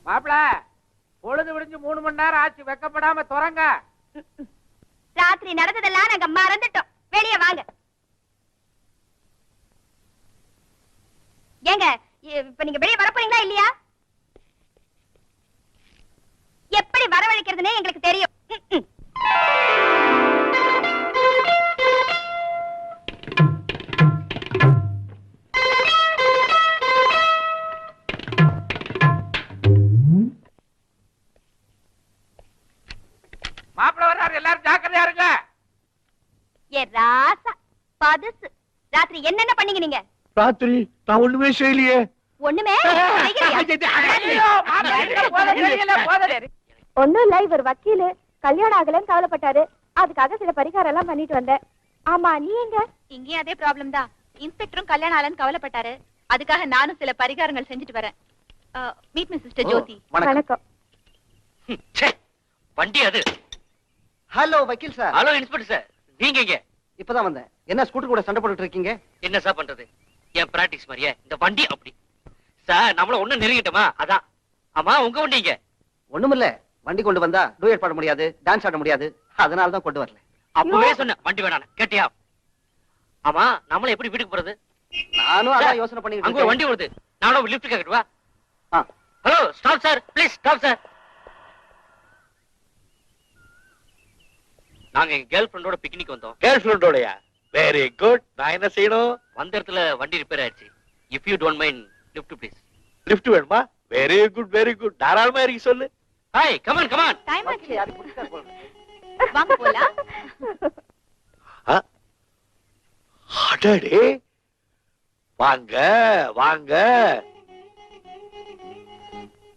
மாப்பிள, பொழுது விடிஞ்சு 3 மணி நேரம் ஆச்சு, வெக்கப்படாம துறங்க. ராத்திரி நடந்ததெல்லாம் நாங்க மறந்துட்டோம். வெளியே வாங்க. ஏங்க, இப்ப நீங்க வெளியே வரப்போறீங்களா இல்லையா? எப்படி வரவழைக்கிறதுனே எங்களுக்கு தெரியும். மாப்பிள வர்றாரு, எல்லாரும் ஜாக்கிரதையா இருங்க. ஏ ராசா பதுசு, ராத்திரி என்னென்ன பண்ணீங்க நீங்க? ராத்திரி நான் ஒண்ணுமே செய்யலையே. ஒண்ணுமே ஒண்ணும் இல்ல, இவர் வக்கீலு, கல்யாணம் ஆகலன்னு கவலைப்பட்டாரு. அதுக்காக சில பரிகாரம் எல்லாம் பண்ணிட்டு வந்தேன். ஆமா, நீ எங்க? இங்கேயும் அதே ப்ராப்ளம் தான். இன்ஸ்பெக்டரும் கல்யாணம் ஆகலன்னு கவலைப்பட்டாரு. அதுக்காக நானும் சில பரிகாரங்கள் செஞ்சுட்டு வரேன். மீட் மீ சிஸ்டர் ஜோதி. வணக்கம். வண்டி அது. ஹலோ வக்கீல் சார். ஹலோ இன்ஸ்பெக்டர் சார், நீங்க இங்க? இப்பதான் வந்தேன். என்ன ஸ்கூட்டர் கூட சண்டை போட்டுட்டு இருக்கீங்க? என்ன சார் பண்றது, என் பிராக்டிஸ் மாதிரியே இந்த வண்டி அப்படி சார். நம்மள ஒண்ணு நெருங்கிட்டோமா, அதான். ஆமா, உங்க வண்டிங்க? ஒண்ணுமில்ல, வண்டி கொண்டு வந்தா டூயட் பாட முடியாது, டான்ஸ் ஆட முடியாது, அதனால தான் கொண்டு வரல. அப்பவே சொன்னேன் வண்டி வேணாம், கேட்டியா? ஆமா, நம்மள எப்படி வீட்டுக்கு போறது? நானும் அதான் யோசனை பண்ணிட்டு அங்க ஒரு வண்டி வருது, நானும் லிஃப்ட் கேக்கட்டுவா? Hello, stop sir, please stop sir. நாங்க எங்க கேர்ள் ஃப்ரெண்டோட பிக்னிக் வந்தோம். கேர்ள் ஃப்ரெண்டோடயா? Very good. நான் என்ன செய்யணும்? வந்த இடத்துல வண்டி ரிப்பேர் ஆயிடுச்சு. If you don't mind, lift please. Lift வேணுமா? Very good very good. தாராளமா இறங்கி சொல்லு. Hi, come on come on. Time ஆச்சு, வாங்க போலாம். அடடே, வாங்க வாங்க.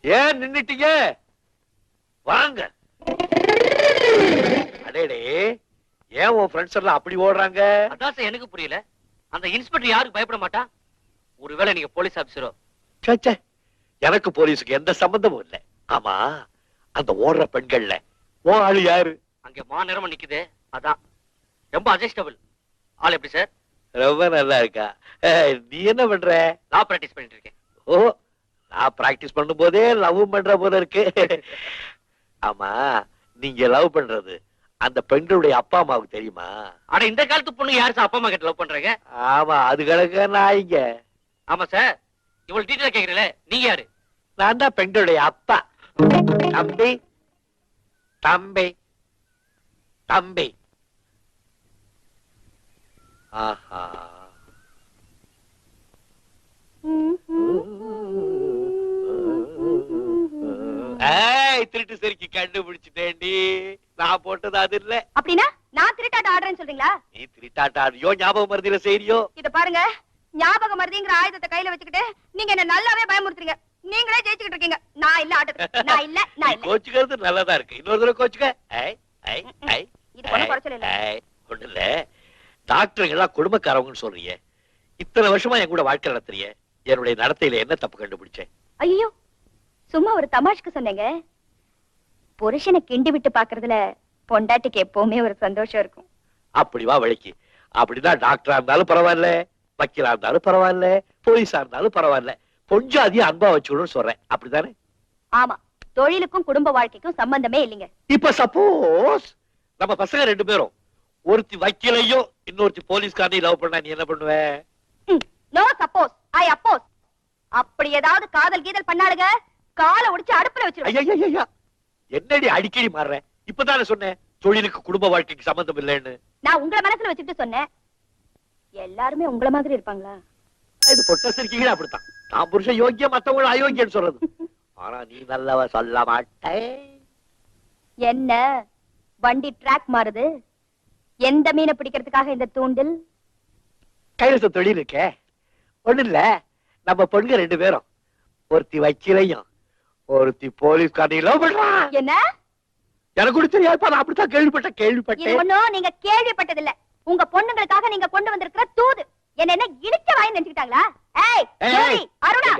ஏன் நின்னுட்டீங்க? வாங்க. அடடே, ஏன் உன் ஃப்ரெண்ட்ஸ் எல்லாம் அப்படி ஓடுறாங்க? அதான் சார் எனக்கு புரியல. அந்த இன்ஸ்பெக்டர் யாருக்கு பயப்பட மாட்டா? ஒருவேளை நீங்க போலீஸ் ஆபீசரோ? சே, எனக்கு போலீஸுக்கு எந்த சம்பந்தமும் இல்ல. ஆமா, அந்த ஓடுற பெண்கள்ல ஓ ஆளு யாரு? அங்க மாநிறமா நிக்குது, அதான். ரொம்ப அட்ஜஸ்டபிள். ஆள் எப்படி சார்? ரொம்ப நல்லா இருக்கா. நீ என்ன பண்ற? லா பிராக்டிஸ் பண்ணிட்டு இருக்கேன். ஓ, நான் பிராக்டிஸ் பண்ணும் போதே லவ் பண்ற போல இருக்கு. ஆமா, நீங்க லவ் பண்றது அந்த பெண்களுடைய அப்பா அம்மாவுக்கு தெரியுமா? ஆனா இந்த காலத்து பொண்ணு யாரு சார் அப்பா அம்மா கிட்ட லவ் பண்றாங்க? ஆமா, அது கிடக்க நான் இங்க. ஆமா சார், இவ்வளவு டீட்டெயிலா கேக்குறீங்களே, நீங்க யாரு? நான் தான் பெண்களுடைய அப்பா. தம்பி தம்பி தம்பி. ஆஹா, திருட்டு சரிக்கு கண்டுபிடிச்சிட்டேன்டி. நான் போட்டது அது இல்ல. அப்படின்னா நான் திருட்டாட்ட ஆடுறேன்னு சொல்றீங்களா? நீ திருட்டாட்ட ஆடியோ, ஞாபகம் மருதியில செய்யறியோ? இத பாருங்க, ஞாபக மருதிங்கிற ஆயுதத்தை கையில வச்சுக்கிட்டு நீங்க என்ன நல்லாவே பயமுறுத்துறீங்க. நீங்களே ஜெயிச்சுக்கிட்டு இருக்கீங்க. நான் இல்ல ஆட்டத்துக்கு. நான் இல்ல. கோச்சுக்கிறது நல்லதா இருக்கு. இன்னொரு தடவை கோச்சுக்க. இது ஒண்ணும் குறைச்சல் இல்ல. ஒண்ணு இல்ல, டாக்டருங்க எல்லாம் குடும்பக்காரவங்கன்னு சொல்றீங்க. இத்தனை வருஷமா என் கூட வாழ்க்கை நடத்துறீங்க. என்னுடைய நடத்தையில என்ன தப்பு கண்டுபிடிச்சேன்? ஐயோ, சும்மா ஒரு தமாஷ்க்கு சொன்னேங்க. புருஷனை கிண்டி விட்டு பாக்குறதுல பொண்டாட்டிக்கு எப்பவுமே ஒரு சந்தோஷம் இருக்கும். அப்படி வா வழிக்கு. அப்படிதான் டாக்டரா இருந்தாலும் பரவாயில்ல, வக்கீலா இருந்தாலும் பரவாயில்ல, போலீஸா இருந்தாலும் பரவாயில்ல, கொஞ்சம் அதிகம் அன்பா வச்சுக்கணும்னு சொல்றேன். அப்படித்தானே? ஆமா, தொழிலுக்கும் குடும்ப வாழ்க்கைக்கும் சம்பந்தமே இல்லைங்க. இப்ப சப்போஸ் நம்ம பசங்க 2 பேரும் ஒருத்தி வக்கீலையும் இன்னொருத்தி போலீஸ்காரையும் லவ் பண்ணா நீ என்ன பண்ணுவ? நோ சப்போஸ், ஐ அப்போஸ். அப்படி ஏதாவது காதல் கீதல் பண்ணாளுங்க, காலை ஒடிச்சு அடுப்புல வச்சிருவேன். ஐயா, என்னடி அடிக்கடி மாறுற? இப்பதானே சொன்னேன் தொழிலுக்கு குடும்ப வாழ்க்கைக்கு சம்பந்தம் இல்லைன்னு. நான் உங்களை மனசுல வச்சுட்டு சொன்னேன். எல்லாருமே உங்கள மாதிரி இருப்பாங்களா? இது பொட்ட சிரிக்கீங்க. அப்படித்தான் நான் புருஷன் யோக்கியம், மத்தவங்க அயோக்கியம் சொல்றது. ஆனா நீ நல்லவ சொல்ல மாட்டே. என்ன வண்டி ட்ராக் மாறுது? எந்த மீனை பிடிக்கிறதுக்காக இந்த தூண்டில்? கையில தொழில் இருக்கே. ஒண்ணு இல்ல, நம்ம பொண்ணுங்க 2 பேரும் ஒருத்தி வக்கீலையும் ஒருத்தி போலீஸ்காரையும் லவ் பண்றான். என்ன? எனக்கு கூட தெரியாது. நான் அப்படித்தான் கேள்விப்பட்டேன். இது ஒண்ணும் நீங்க கேள்விப்பட்டது இல்ல. உங்க பொண்ணுங்களுக்காக நீங்க கொண்டு வந்திருக்கிற தூது. என்ன இழுச்ச வாய் நினைச்சுக்கிட்டாங்களா? ஏய் ஜோதி, அருணா,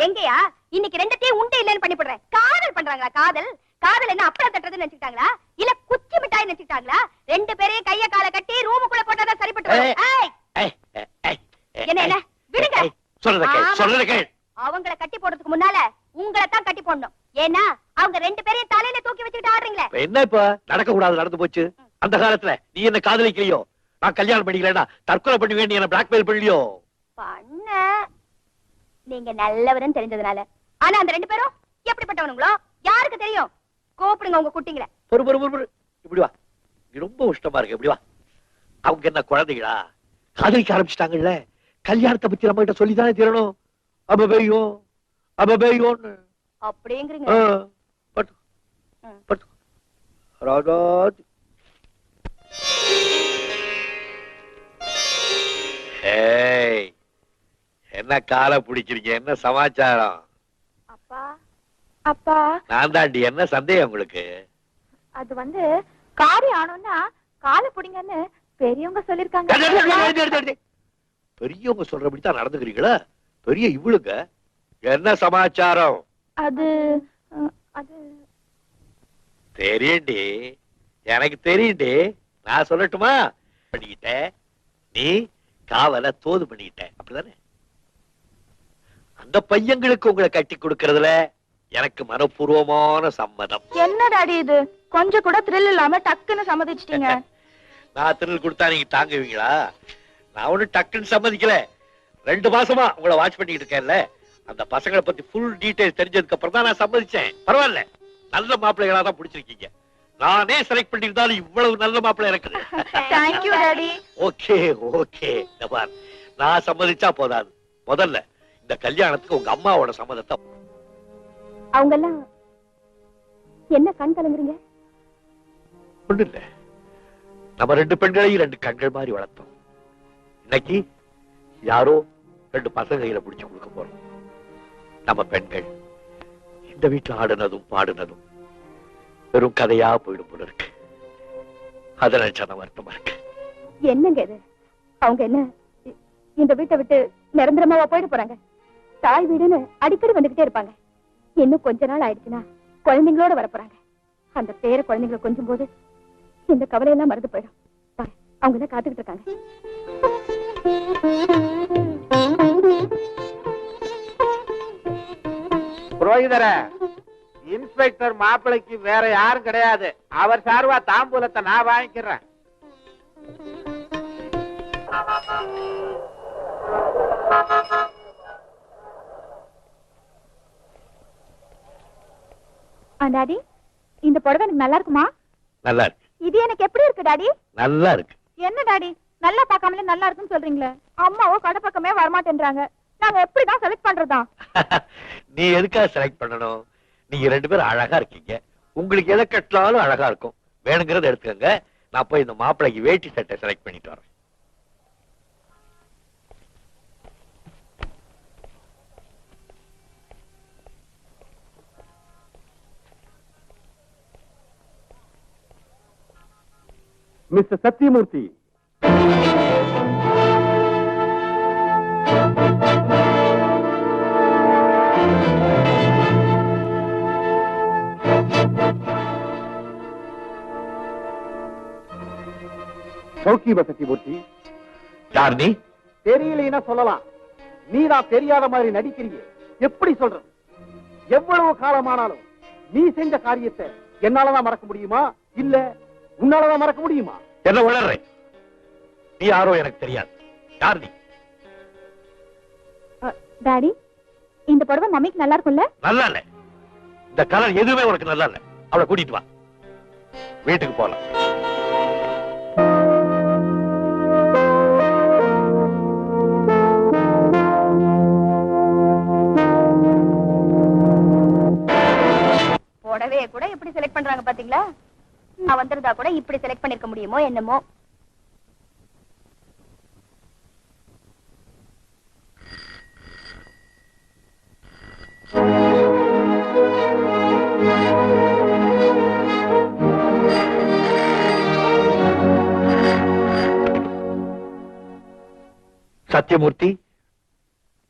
எங்கயா? இன்னைக்கு ரெண்டத்தையும் உண்டு இல்லன்னு பண்ணி போடுறேன். காதல் பண்றாங்களா? காதல் என்ன அப்பளம் தட்டுறதுன்னு நினைச்சுக்கிட்டாங்களா? இல்ல குச்சி மிட்டாய் நினைச்சுக்கிட்டாங்களா? 2 பேரையும் கைய கால கட்டி ரூமுக்குள்ள போட்டாதான் சரிப்பட்டு வரும். என்ன விடுங்க. சொல்றத கேள். அவங்கள கட்டி போடுறதுக்கு முன்னால உங்களை தான் கட்டி போடணும். ஏன்னா அவங்க 2 பேரையும் தலையில தூக்கி வச்சுக்கிட்டு ஆடுறீங்களே. என்ன இப்ப நடக்க கூடாது நடந்து போச்சு. அந்த காலத்துல நீ என்ன காதலிக்கலையோ, நான் கல்யாணம் பண்ணிக்கலன்னா தற்கொலை பண்ணுவேன், நீ என்ன பிளாக்மெயில் பண்ணலையோ? பண்ண நீங்க நல்லவருன்னு தெரிஞ்சதுனால. ஆனா அந்த 2 பேரும் எப்படிப்பட்டவனுங்களோ யாருக்கு தெரியும்? கூப்பிடுங்க உங்க குட்டிங்கள. பொறு இப்படி வா. நீ ரொம்ப உஷ்டமா இருக்க, இப்படி வா. அவங்க என்ன குழந்தைகளா? காதலிக்க ஆரம்பிச்சிட்டாங்கல்ல, கல்யாணத்தை பத்தி நம்ம கிட்ட சொல்லித்தானே தீரணும். அபபேயோன்னு அப்படிங்கிறீங்க. பட்டு பட்டு ராஜாஜி. ஏய், என்ன காலை பிடிக்கிறீங்க? என்ன சமாச்சாரம்? அப்பா அப்பா, நான் தாண்டி. என்ன சந்தேகம் உங்களுக்கு? அது வந்து காரியம் ஆனோம்னா காலை பிடிங்கன்னு பெரியவங்க சொல்லிருக்காங்க. பெரியவங்க சொல்றபடித்தான் நடந்துக்கிறீங்களா? பெரிய இவளுங்க. என்ன சமாச்சாரம்? அது அது தெரியுண்டி, எனக்கு தெரியுண்டி. நான் சொல்லட்டுமா? பண்ணிக்கிட்ட நீ காவலை தோது பண்ணிக்கிட்ட, அப்படிதானே? அந்த பையங்களுக்கு உங்களை கட்டி கொடுக்கறதுல எனக்கு மனப்பூர்வமான சம்மதம். என்ன டாடி இது? கொஞ்சம் கூட த்ரில் இல்லாம டக்குன்னு சம்மதிச்சிட்டீங்க. நான் த்ரில் கொடுத்தா நீங்க தாங்குவீங்களா? நான் ஒண்ணு டக்குன்னு சம்மதிக்கல. 2 மாசமா உங்களை வாட்ச் பண்ணிட்டு இருக்கேன்ல, அந்த பசங்களை பத்தி ஃபுல் டீடைல்ஸ் தெரிஞ்சதுக்கு அப்புறம் தான் நான் சம்மதிச்சேன். பரவாயில்ல, நல்ல மாப்பிள்ளைகளா தான் பிடிச்சிருக்கீங்க. நானே செலக்ட் பண்ணிருந்தாலும் இவ்வளவு நல்ல மாப்பிள்ளை இருக்குது. Thank you daddy. Okay okay. நான் சம்மதிச்சா போதாது, முதல்ல இந்த கல்யாணத்துக்கு உங்க அம்மாவோட சம்மதத்தை. அவங்க எல்லாம் என்ன கண் கலங்குறீங்க? ஒண்ணு இல்ல, நம்ம 2 பெண்களையும் 2 கண்கள் மாதிரி வளர்த்தோம். இன்னைக்கு யாரோ 2 பசங்க கையில பிடிச்சு கொடுக்க போறோம். நம்ம பெண்கள் இந்த வீட்டுல ஆடுனதும் பாடுனதும் வெறும் கதையா போயிடும் போல இருக்கு. அத நினைச்சா வருத்தமா இருக்கு. என்னங்க இது? அவங்க என்ன இந்த வீட்டை விட்டு நிரந்தரமாவா போயிட போறாங்க? தாய் வீடுன்னு அடிக்கடி வந்துகிட்டே இருப்பாங்க. இன்னும் கொஞ்ச நாள் ஆயிடுச்சுன்னா குழந்தைங்களோட வர போறாங்க. அந்த பேர குழந்தைங்களை கொஞ்சம் போது இந்த கவலையெல்லாம் மறந்து போயிடும். பாரு, அவங்க எல்லாம் காத்துக்கிட்டு இருக்காங்க. புரோகிதர, இன்ஸ்பெக்டர் மாப்பிளைக்கு வேற யாரும் கிடையாது. அவர் சார்பா தாம்பூலத்தை நான் வாங்கிக்கிறேன். டாடி, இந்த புடவை எனக்கு நல்லா இருக்குமா? நல்லா இருக்கு. இது எனக்கு எப்படி இருக்கு டாடி? நல்லா இருக்கு. என்ன டாடி, நல்லா பார்க்காமலே நல்லா இருக்குன்னு சொல்றீங்களே? அம்மாவோ கடை பக்கமே வரமாட்டேன்றாங்க. நாங்க எப்படிதான் செலக்ட் பண்றதா? நீ எதுக்காக செலக்ட் பண்ணணும்? நீங்க 2 பேரும் அழகா இருக்கீங்க. உங்களுக்கு எதை கட்டினாலும் அழகா இருக்கும். வேணுங்கிறத எடுத்துக்கங்க. நான் போய் இந்த மாப்பிளைக்கு வேட்டி சட்டை செலக்ட் பண்ணிட்டு வரேன். மிஸ்டர் சத்தியமூர்த்தி, சௌக்கியமா? சத்தியமூர்த்தி, யார் நீ? தெரியலைன்னா சொல்லலாம். நீதான் தெரியாத மாதிரி நடிக்கிறீங்க. எப்படி சொல்றது? எவ்வளவு காலமானாலும் நீ செஞ்ச காரியத்தை என்னாலதான் மறக்க முடியுமா, இல்ல உன்னாலதான் மறக்க முடியுமா? என்ன வளர்ற? நீ யாரோ எனக்கு தெரியாது. யார் நீ? டாடி, இந்த புடவை மம்மிக்கு நல்லா இருக்கும்ல? நல்லா இல்ல. இந்த கலர் எதுவுமே உனக்கு நல்லா இல்ல. அவளை கூட்டிட்டு வா, வீட்டுக்கு போலாம். புடவைய கூட எப்படி செலக்ட் பண்றாங்க பாத்தீங்களா? நான் வந்திருந்தா கூட இப்படி செலக்ட் பண்ணிருக்க முடியுமோ என்னமோ. சத்தியமூர்த்தி,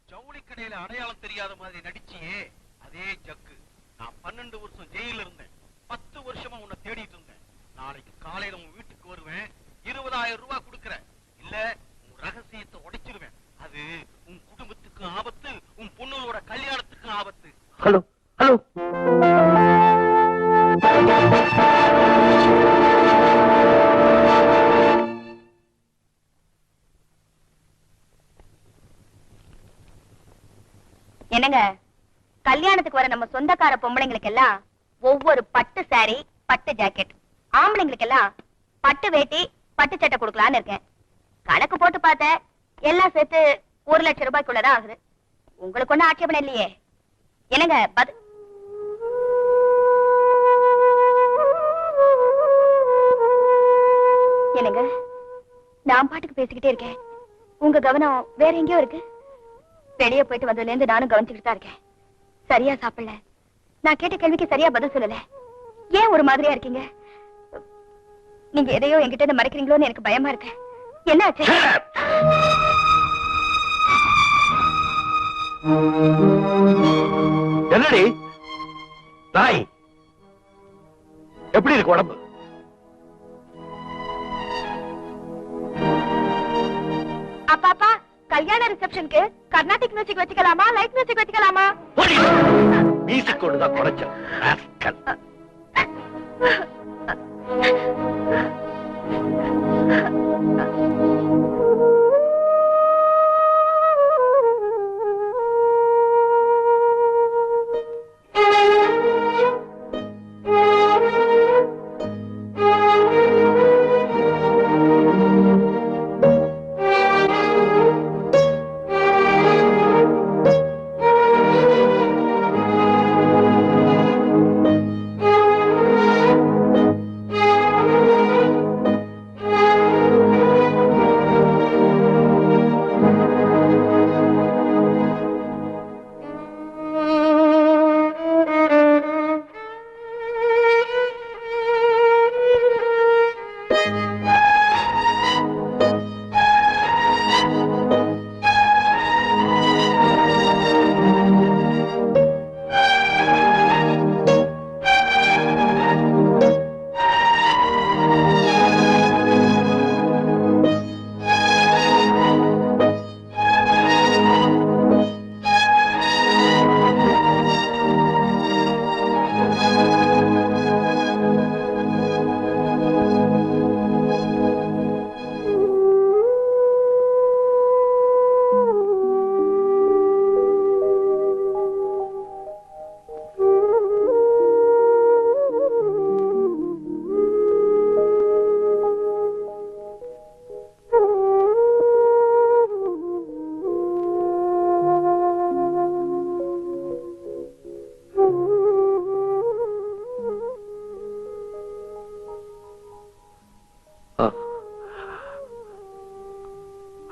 ஜவுளி கடையில அடையாளம் தெரியாத மாதிரி நடிச்சியே அதே ஜக்கு. நான் 12 வருஷம் ஜெயில இருந்தேன். 10 வருஷமா உன்னை தேடிட்டு இருந்தேன். நாளைக்கு காலையில உன் வீட்டுக்கு வருவேன். 20,000 ரூபாய் கொடுக்கறேன். இல்ல உன் ரகசியத்தை உடைச்சிருவேன். அது உன் குடும்பத்துக்கு ஆபத்து, உன் பொண்ணோட கல்யாணத்துக்கு ஆபத்து. Hello hello. என்னங்க, கல்யாணத்துக்கு வர நம்ம சொந்தக்கார பொம்பளைங்களுக்கு எல்லாம் ஒவ்வொரு பட்டு சாரி, பட்டு ஜாக்கெட், ஆம்பளைங்களுக்கு எல்லாம் பட்டு வேட்டி, பட்டு சட்டை கொடுக்கலான்னு இருக்கேன். கணக்கு போட்டு பார்த்தேன், எல்லாம் சேர்த்து 1 லட்சம் ரூபாய்க்குள்ளதான் ஆகுது. உங்களுக்கு ஒண்ணும் ஆட்சேபணம் இல்லையே? என்னங்க என்னங்க, நான் பாட்டுக்கு பேசிக்கிட்டே இருக்கேன், உங்க கவனம் வேற எங்கேயோ இருக்கு. வெளியே போயிட்டு வந்ததுல இருந்து நானும் கவனிச்சுக்கிட்டு தான் இருக்கேன். சரியா சாப்பிடல, நான் கேட்ட கேள்விக்கு சரியா பதில் சொல்லல. ஏன் ஒரு மாதிரியா இருக்கீங்க? நீங்க எதையோ என்கிட்ட இருந்து மறைக்கிறீங்களோன்னு எனக்கு பயமா இருக்கு. என்ன ஆச்சு? என்னடி நாய், எப்படி இருக்கு உடம்பு? அப்பாப்பா, கல்யாண ரிசப்ஷனுக்கு கர்நாடிக் மியூசிக் வச்சுக்கலாமா, லைட் மியூசிக் வச்சுக்கலாமா? மியூசிக் கொண்டுதான் குறைச்சல்.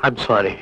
I'm sorry.